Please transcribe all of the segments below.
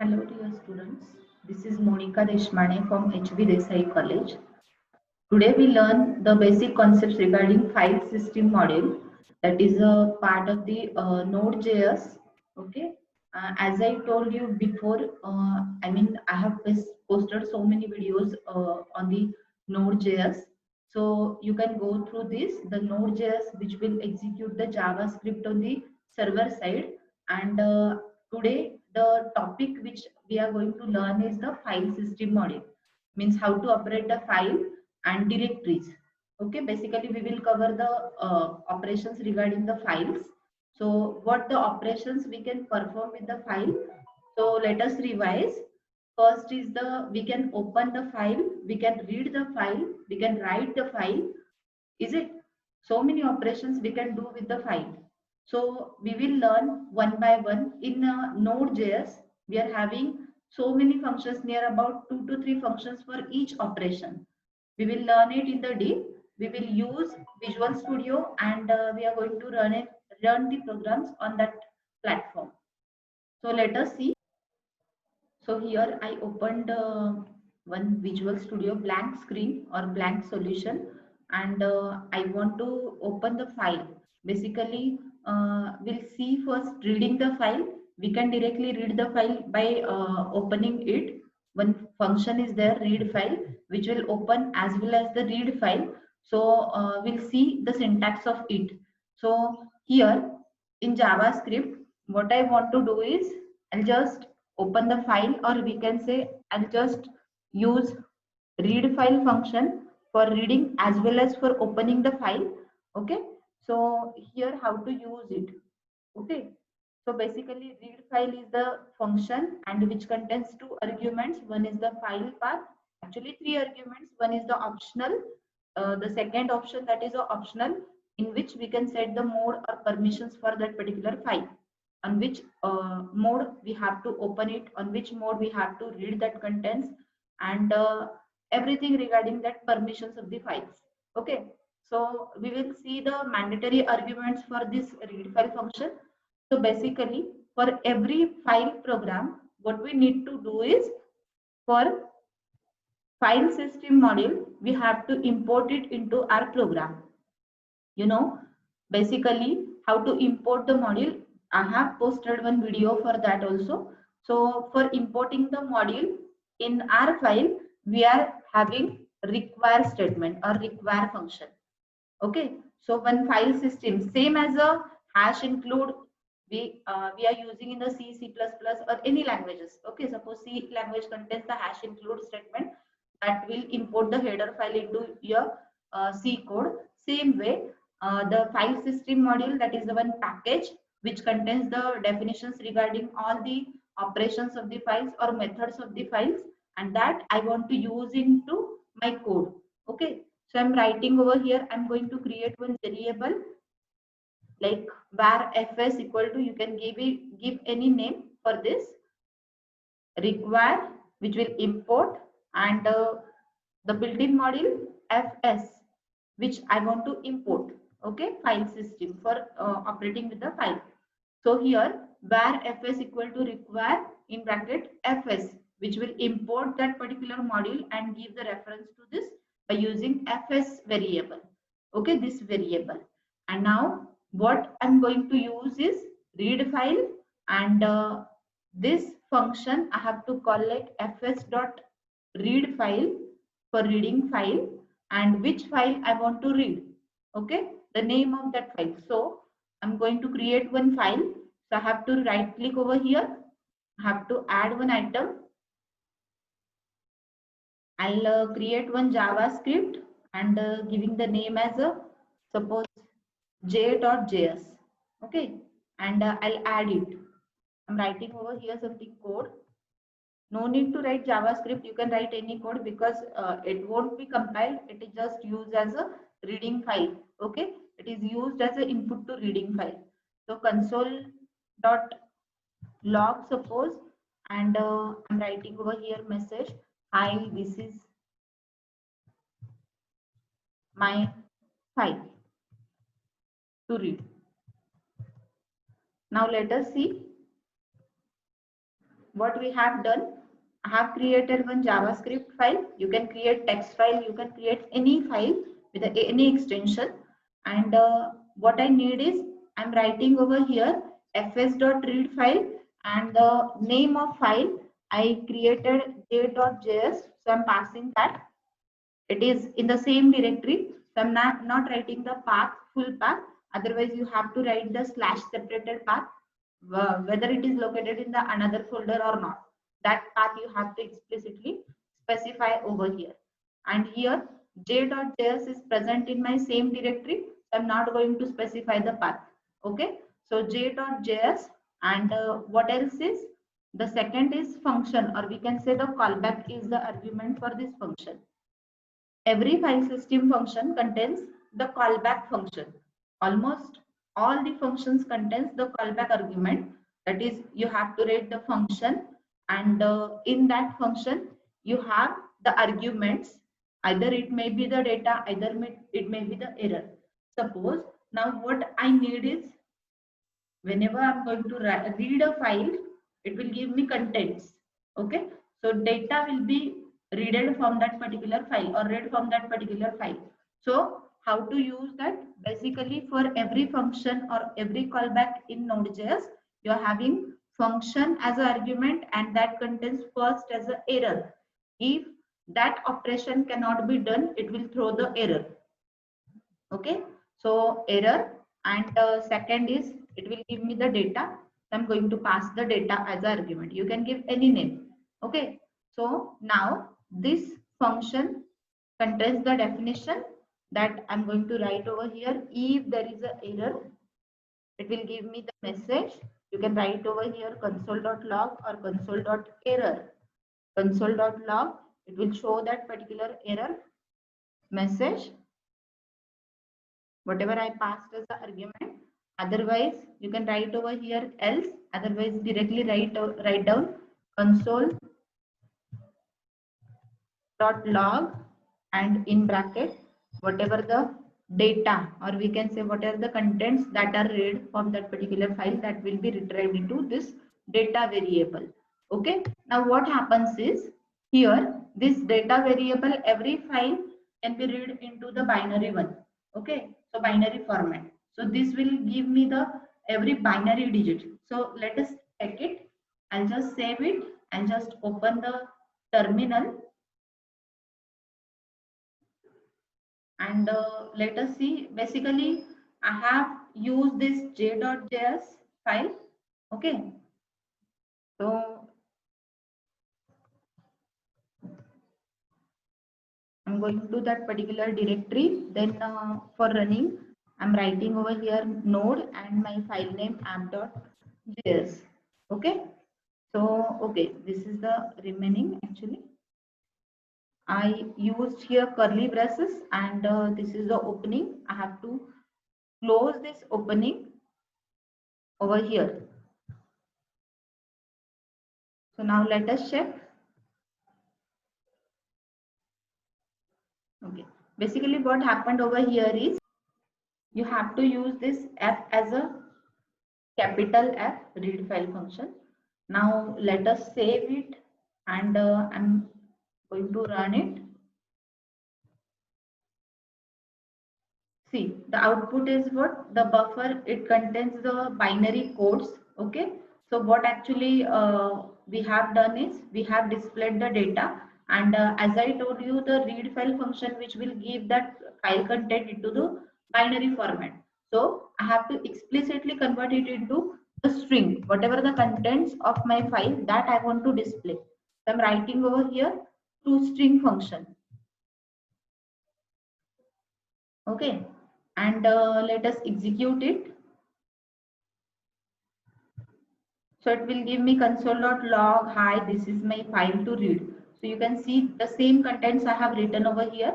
Hello dear students, this is Monica Deshmane from HB Desai College. Today we learn the basic concepts regarding file system module, that is a part of the Node.js. Okay, as I told you before, I have posted so many videos on the Node.js. So you can go through this, the Node.js which will execute the JavaScript on the server side. And today the topic which we are going to learn is the file system module, means how to operate the file and directories. Okay, basically we will cover the operations regarding the files. So what the operations we can perform with the file. So let us revise. First is the we can open the file, we can read the file, we can write the file. Is it? So many operations we can do with the file. So we will learn one by one. In Node.js, we are having so many functions, near about 2 to 3 functions for each operation. We will learn it in the deep. We will use Visual Studio, and we are going to run the programs on that platform. So let us see. So here I opened one Visual Studio blank screen or blank solution, and I want to open the file. Basically, we'll see first reading the file. We can directly read the file by opening it. One function is there, read file, which will open as well as the read file. So we'll see the syntax of it. So here in JavaScript, what I want to do is I'll just open the file, or we can say I'll just use read file function for reading as well as for opening the file. Okay, so here how to use it. Okay, so basically read file is the function and which contains 2 arguments. One is the file path, actually 3 arguments. One is the optional, the second option, that is a optional, in which we can set the mode or permissions for that particular file, on which mode we have to open it, on which mode we have to read that contents, and everything regarding that permissions of the files. Okay, so we will see the mandatory arguments for this read file function. So basically for every file program, what we need to do is, for file system module, we have to import it into our program. You know, basically how to import the module. I have posted one video for that also. So for importing the module in our file, we are having require statement or require function. Okay, so one file system, same as a hash include, we are using in the C++ or any languages. Okay, suppose C language contains the hash include statement that will import the header file into your C code. Same way, the file system module, that is the one package which contains the definitions regarding all the operations of the files or methods of the files, and that I want to use into my code. Okay, so I'm writing over here, I'm going to create one variable like var fs equal to, you can give any name for this, require, which will import, and the built-in module fs, which I want to import. Okay, file system for operating with the file. So here var fs equal to require in bracket fs, which will import that particular module and give the reference to this by using fs variable. Okay, this variable. And now what I'm going to use is read file, and this function I have to call like fs dot read file for reading file, and which file I want to read. Okay, the name of that file. So I'm going to create one file. So I have to right click over here, I have to add one item. I'll create one JavaScript and giving the name as a, suppose, j.js. Okay, and I'll add it. I'm writing over here something code. No need to write JavaScript, you can write any code because it won't be compiled, it is just used as a reading file. Okay, it is used as an input to reading file. So console dot log, suppose, and I'm writing over here message, hi, this is my file to read. Now let us see what we have done, I have created one JavaScript file. You can create text file, you can create any file with any extension. And what I need is, I'm writing over here fs.read file, and the name of file I created j.js. So I'm passing that. It is in the same directory. So I'm not writing the path, full path. Otherwise, you have to write the slash separated path, whether it is located in the another folder or not. That path you have to explicitly specify over here. And here j.js is present in my same directory. So I'm not going to specify the path. Okay. So j.js, and what else is? The second is function, or we can say the callback is the argument for this function. Every file system function contains the callback function. Almost all the functions contains the callback argument. That is, you have to write the function, and in that function you have the arguments. Either it may be the data, either it may be the error. Suppose now what I need is, whenever I'm going to read a file, it will give me contents. Okay, so data will be read from that particular file or read from that particular file. So how to use that? Basically, for every function or every callback in Node.js, you are having function as an argument, and that contains first as an error. If that operation cannot be done, it will throw the error. Okay, so error, and second is, it will give me the data. I'm going to pass the data as an argument. You can give any name. Okay, so now this function contains the definition that I'm going to write over here. If there is an error, it will give me the message. You can write over here console.log or console.error. Console.log, it will show that particular error message, whatever I passed as the argument. Otherwise, you can write over here else. Otherwise, directly write down console.log, and in bracket whatever the data, or we can say whatever the contents that are read from that particular file, that will be retrieved into this data variable. Okay. Now what happens is, here this data variable, every file can be read into the binary one. Okay, so binary format. So this will give me the every binary digit. So let us check it. I'll just save it and just open the terminal, and let us see. Basically, I have used this j.js file. Okay, so I'm going to that particular directory. Then for running, I'm writing over here node and my file name app.js. Okay, so okay, this is the remaining. Actually, I used here curly braces, and this is the opening. I have to close this opening over here. So now let us check. Okay, basically what happened over here is, you have to use this F as a capital F, read file function. Now let us save it, and I'm going to run it. See, the output is what? The buffer, it contains the binary codes. Okay, so what actually we have done is, we have displayed the data, and as I told you, the read file function which will give that file content into the binary format. So I have to explicitly convert it into the string, whatever the contents of my file that I want to display. So I'm writing over here toString function. Okay, and let us execute it. So it will give me console.log, hi, this is my file to read. So you can see the same contents I have written over here.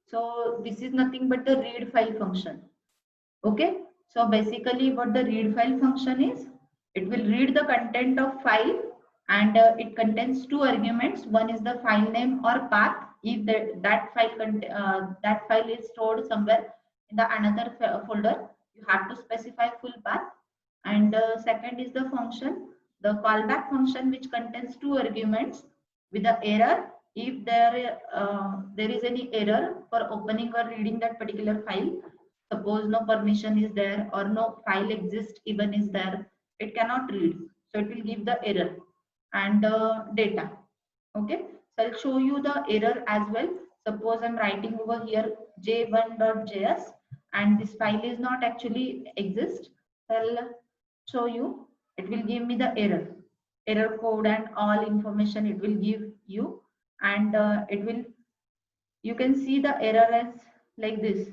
So this is nothing but the read file function. Okay, so basically what the read file function is, it will read the content of file, and it contains two arguments. One is the file name or path. If that file is stored somewhere in the another folder, you have to specify full path. And second is the function. the callback function which contains two arguments with the error. If there is any error for opening or reading that particular file, suppose no permission is there or no file exists even is there, it cannot read. So it will give the error and data. Okay, so I'll show you the error as well. Suppose I'm writing over here j1.js and this file is not actually exist. I'll show you. It will give me the error code and all information it will give you, and you can see the error as like this: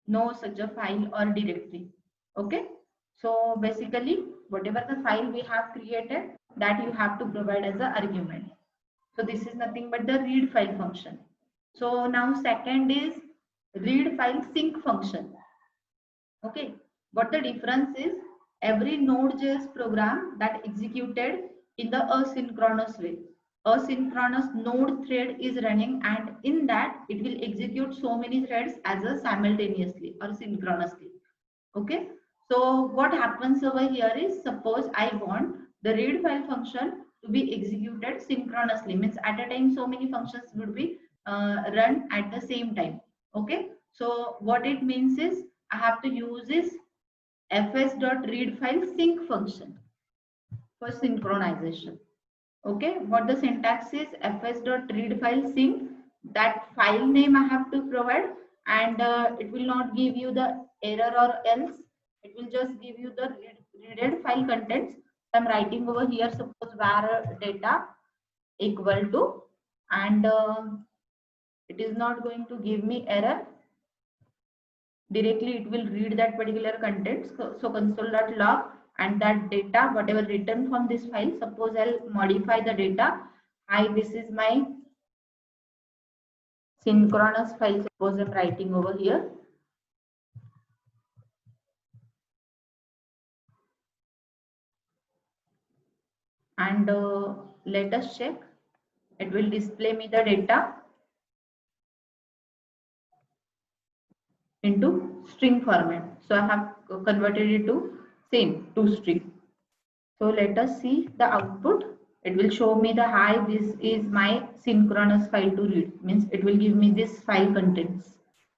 no such a file or directory. Okay, so basically whatever the file we have created, that you have to provide as an argument. So this is nothing but the read file function. So now second is read file sync function. Okay, what the difference is, every Node.js program that executed in the asynchronous way, asynchronous node thread is running, and in that it will execute so many threads as a simultaneously or synchronously. Okay, so what happens over here is, suppose I want the read file function to be executed synchronously, means at a time so many functions would be run at the same time. Okay, so what it means is I have to use this fs.readFile sync function for synchronization. Okay, what the syntax is, fs.readFile sync, that file name I have to provide, and it will not give you the error or else, it will just give you the readed file contents. I'm writing over here, suppose var data equal to, and it is not going to give me error. Directly it will read that particular content. So console.log, and that data whatever written from this file, suppose I'll modify the data. Hi, this is my synchronous file, suppose I'm writing over here. And let us check, it will display me the data into string format. So I have converted it to same to string. So let us see the output. It will show me the hi, this is my synchronous file to read, means it will give me this file contents.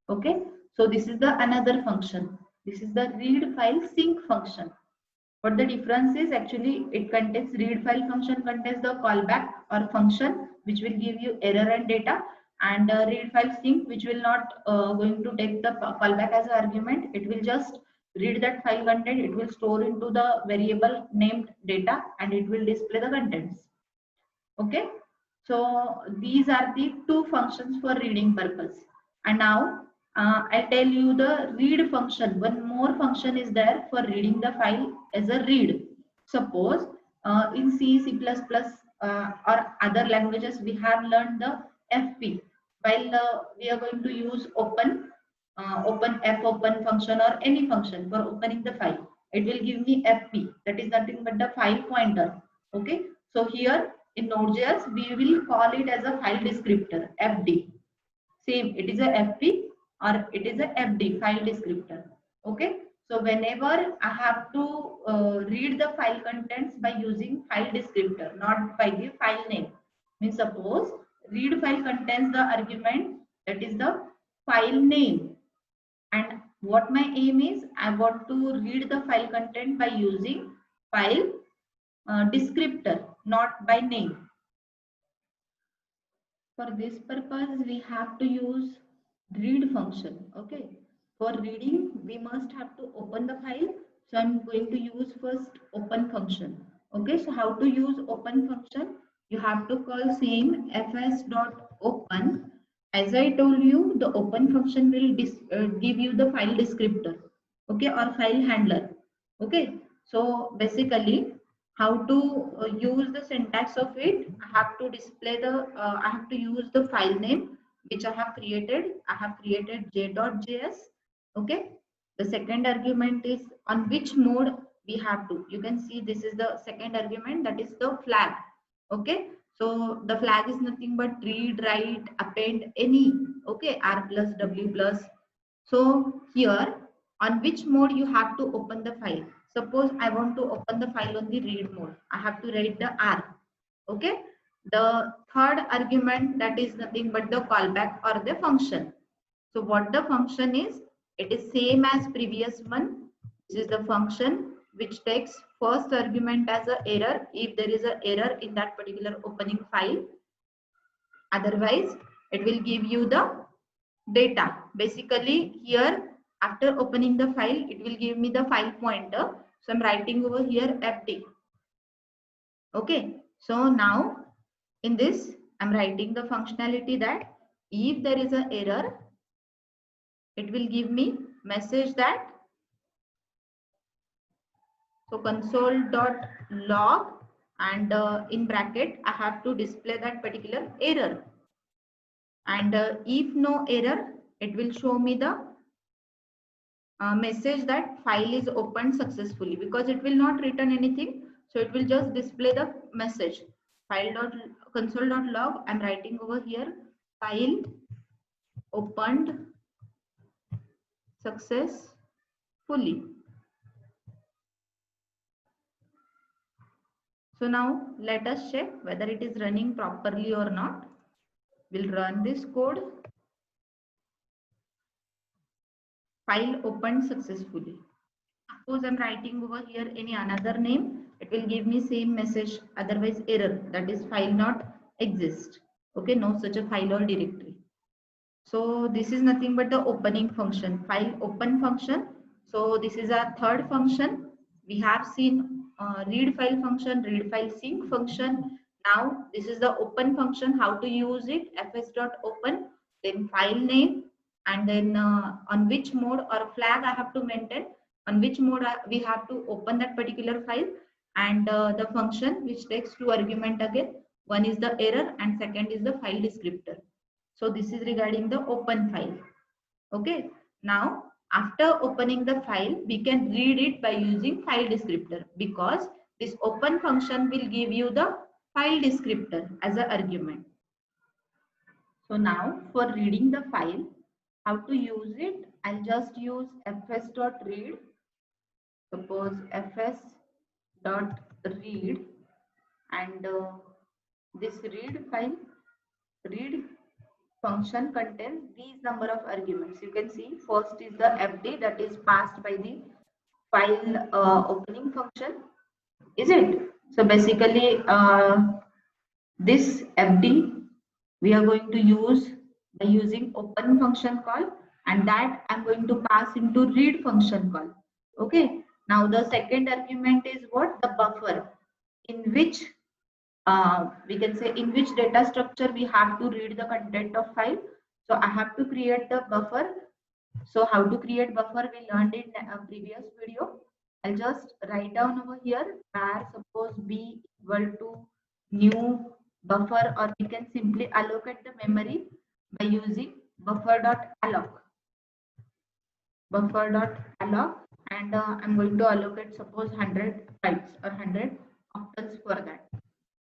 Okay, so this is the another function. This is the read file sync function. What the difference is, actually it contains read file function contains the callback or function which will give you error and data, and read file sync which will not going to take the callback as an argument. It will just read that file content, it will store into the variable named data, and it will display the contents. Okay, so these are the two functions for reading purpose. And now I'll tell you the read function. One more function is there for reading the file as a read. Suppose in C, C++, or other languages we have learned the FP. While we are going to use open fopen function or any function for opening the file, it will give me FP, that is nothing but the file pointer. Okay, so here in Node.js we will call it as a file descriptor, FD. Same, it is a FP or it is a FD, file descriptor. Okay, so whenever I have to read the file contents by using file descriptor, not by the file name. Means suppose read file contains the argument that is the file name, and what my aim is, I want to read the file content by using file descriptor, not by name. For this purpose we have to use read function. Okay, for reading we must have to open the file, so I'm going to use first open function. Okay, so how to use open function, you have to call same fs.open. As I told you, the open function will give you the file descriptor, okay, or file handler. Okay, so basically how to use the syntax of it, I have to display the I have to use the file name which I have created. I have created j.js. Okay, the second argument is on which mode we have to, you can see this is the second argument, that is the flag. Okay, so the flag is nothing but read, write, append, any. Okay, r plus w plus. So here on which mode you have to open the file. Suppose I want to open the file on the read mode. I have to write the R. Okay. The third argument, that is nothing but the callback or the function. So what the function is, it is same as previous one. This is the function which takes first argument as a error if there is an error in that particular opening file. Otherwise, it will give you the data. Basically, here after opening the file, it will give me the file pointer. So I'm writing over here fd. Okay. So now in this, I'm writing the functionality that if there is an error, it will give me message that, so console.log, and in bracket I have to display that particular error, and if no error, it will show me the message that file is opened successfully, because it will not return anything, so it will just display the message file.console.log. I'm writing over here file opened successfully. So now let us check whether it is running properly or not. We'll run this code. File opened successfully. Suppose I'm writing over here any another name, it will give me same message, otherwise error, that is file not exist. Okay, no such a file or directory. So this is nothing but the opening function, file open function. So this is our third function. We have seen read file function, read file sync function. Now this is the open function, how to use it, fs.open, then file name, and then on which mode or flag I have to maintain, on which mode we have to open that particular file, and the function which takes two argument again. One is the error and second is the file descriptor. So this is regarding the open file. Okay. Now after opening the file, we can read it by using file descriptor, because this open function will give you the file descriptor as an argument. So now for reading the file, how to use it? I'll just use fs.read. Suppose fs.read, and this read function contains these number of arguments. You can see first is the fd, that is passed by the file opening function, is it? So basically this fd we are going to use by using open function call, and that I'm going to pass into read function call. Okay. Now the second argument is what? The buffer, in which we can say in which data structure we have to read the content of file. So I have to create the buffer. So how to create buffer we learned in a previous video. I'll just write down over here where suppose b equal to new buffer, or we can simply allocate the memory by using buffer.alloc. Buffer.alloc, and I'm going to allocate suppose 100 bytes or 100 octets for that.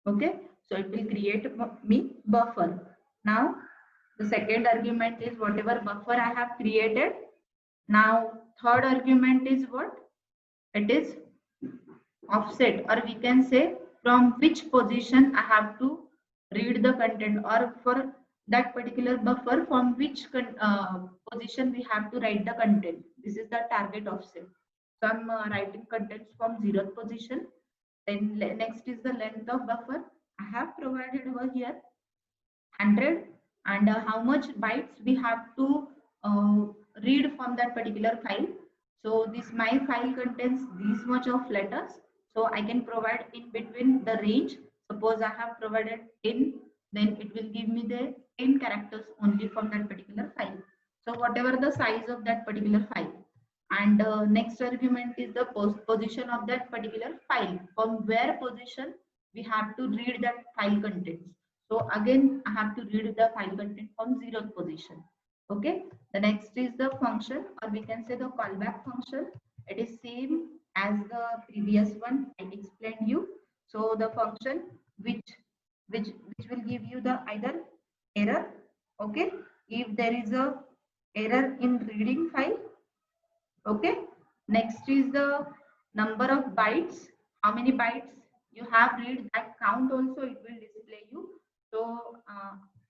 Okay, so it will create me buffer. Now the second argument is whatever buffer I have created. Now third argument is what? It is offset, or we can say from which position I have to read the content, or for that particular buffer from which position we have to write the content. This is the target offset. So I'm writing contents from 0th position. Then next is the length of buffer. I have provided over here 100, and how much bytes we have to read from that particular file. So this my file contains this much of letters, so I can provide in between the range. Suppose I have provided 10, then it will give me the 10 characters only from that particular file. So whatever the size of that particular file. And next argument is the position of that particular file, from where position we have to read that file contents. So again I have to read the file content from 0th position. Okay. The next is the function, or we can say the callback function. It is same as the previous one I explained you. So the function which will give you the either error. Okay, if there is a error in reading file. Okay. Next is the number of bytes, how many bytes you have read, that count also it will display you. So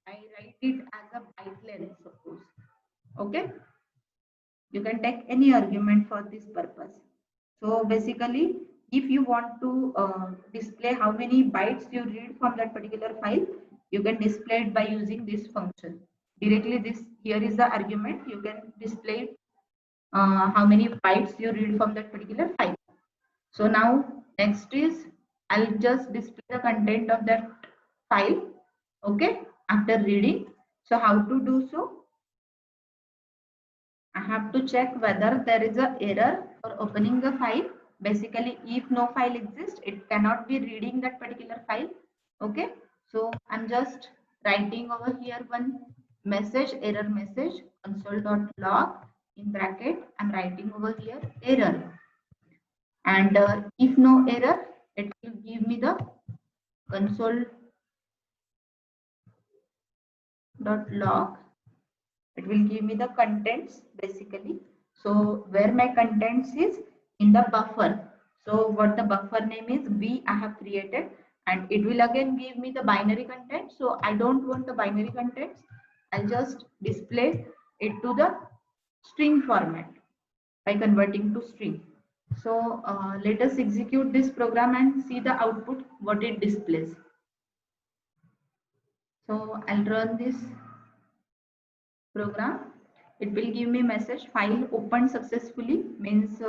I write it as a byte length, suppose. Okay, you can take any argument for this purpose. So basically, if you want to display how many bytes you read from that particular file, you can display it by using this function. Directly this, here is the argument, you can display how many bytes you read from that particular file. So now next is, I'll just display the content of that file, okay, after reading. So how to do so? I have to check whether there is an error for opening the file. Basically, if no file exists, it cannot be reading that particular file. Okay, so I'm just writing over here one message, error message, console.log, in bracket, I'm writing over here error. And if no error, it will give me the console.log. It will give me the contents basically. So where my contents is in the buffer. So what the buffer name is, B I have created, and it will again give me the binary content. So I don't want the binary contents. I'll just display it to the string format by converting to string. So let us execute this program and see the output, what it displays. So I'll run this program. It will give me message file opened successfully, means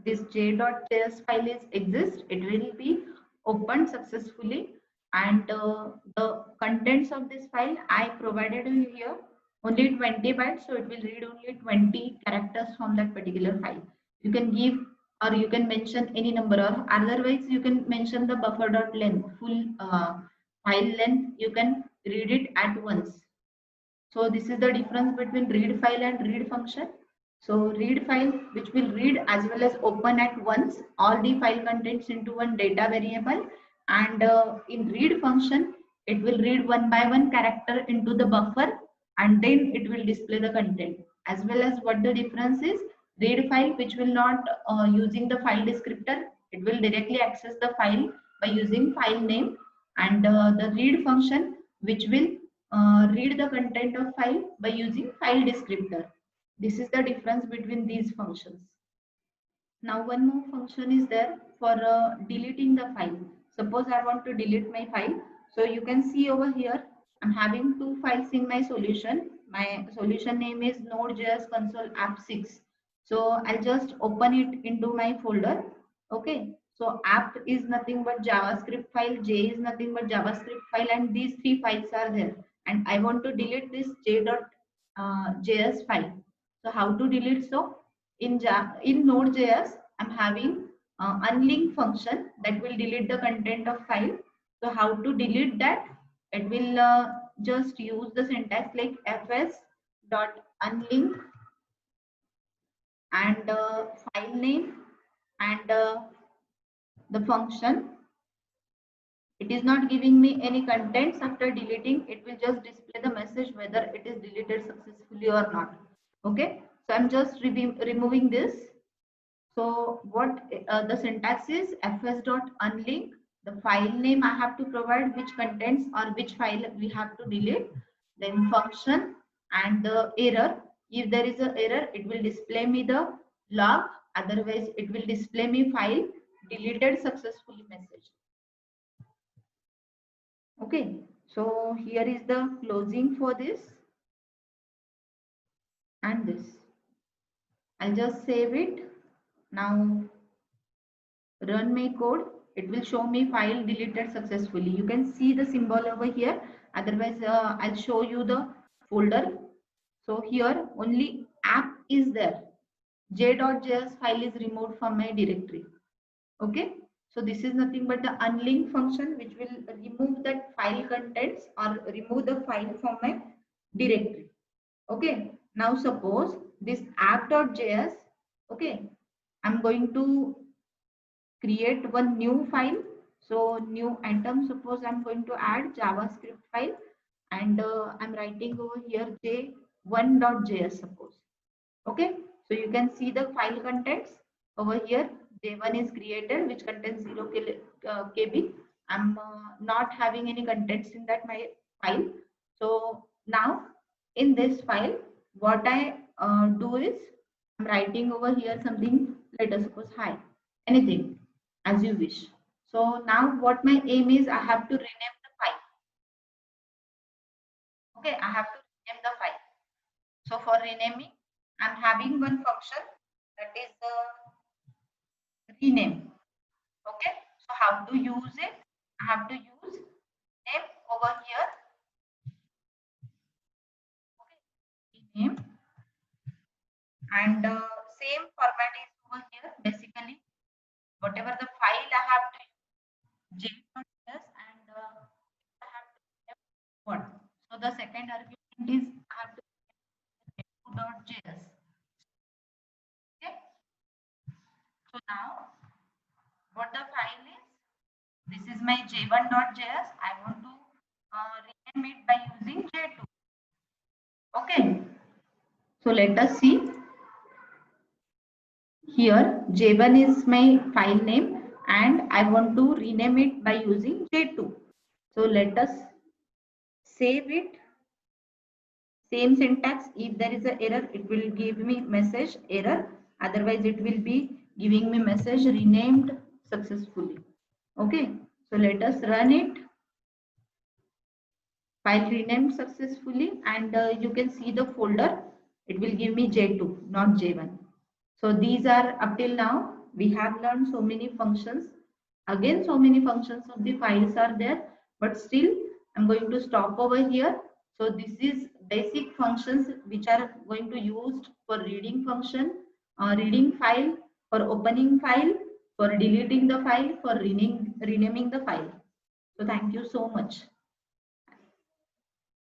this j.js file is exist, it will be opened successfully, and the contents of this file I provided you here only 20 bytes, so it will read only 20 characters from that particular file. You can give or you can mention any number, or otherwise you can mention the buffer.length, full file length, you can read it at once. So this is the difference between read file and read function. So read file, which will read as well as open at once all the file contents into one data variable, and in read function it will read one by one character into the buffer, and then it will display the content. As well as what the difference is, read file which will not using the file descriptor, it will directly access the file by using file name, and the read function which will read the content of file by using file descriptor. This is the difference between these functions. Now one more function is there for deleting the file. Suppose I want to delete my file. So you can see over here, I'm having two files in my solution. My solution name is Node.js console app 6. So I'll just open it into my folder. Okay. So app is nothing but JavaScript file, J is nothing but JavaScript file, and these three files are there. And I want to delete this j.js file. So how to delete? So in Node.js, I'm having unlink function that will delete the content of file. So how to delete that? It will just use the syntax like fs.unlink and file name and the function. It is not giving me any contents after deleting. It will just display the message whether it is deleted successfully or not. Okay, so I'm just removing this. So what the syntax is, fs.unlink, the file name I have to provide which contents or which file we have to delete, then function and the error. If there is an error, it will display me the log, otherwise it will display me file deleted successfully message. Okay, so here is the closing for this and this. I'll just save it. Now run my code. It will show me file deleted successfully. You can see the symbol over here. Otherwise, I'll show you the folder. So here only app is there. j.js file is removed from my directory. Okay. So this is nothing but the unlink function which will remove that file contents or remove the file from my directory. Okay. Now suppose this app.js. Okay. I'm going to create one new file. So new item, suppose I'm going to add JavaScript file, and I'm writing over here j1.js suppose. Okay, so you can see the file contents over here. J1 is created, which contains 0 KB. I'm not having any contents in that my file. So now in this file, what I do is I'm writing over here something. Let us suppose hi, anything as you wish. So now what my aim is, I have to rename the file. Okay, I have to rename the file. So for renaming, I'm having one function, that is the rename. Okay, so how to use it? I have to use name over here. Okay, name, and same format is over here. Basically, whatever the file I have to use j.ts, and I have to name one. So the second argument is I have to j2.js. Okay, so now what the file is? This is my j1.js. I want to rename it by using j2. Okay, so let us see. Here j1 is my file name and I want to rename it by using j2. So let us save it. Same syntax. If there is an error, it will give me message error. Otherwise, it will be giving me message renamed successfully. Okay, so let us run it. File renamed successfully, and you can see the folder. It will give me j2, not j1. So these are, up till now we have learned so many functions. Again, so many functions of the files are there, but still I'm going to stop over here. So this is basic functions which are going to used for reading function, reading file, for opening file, for deleting the file, for renaming the file. So thank you so much.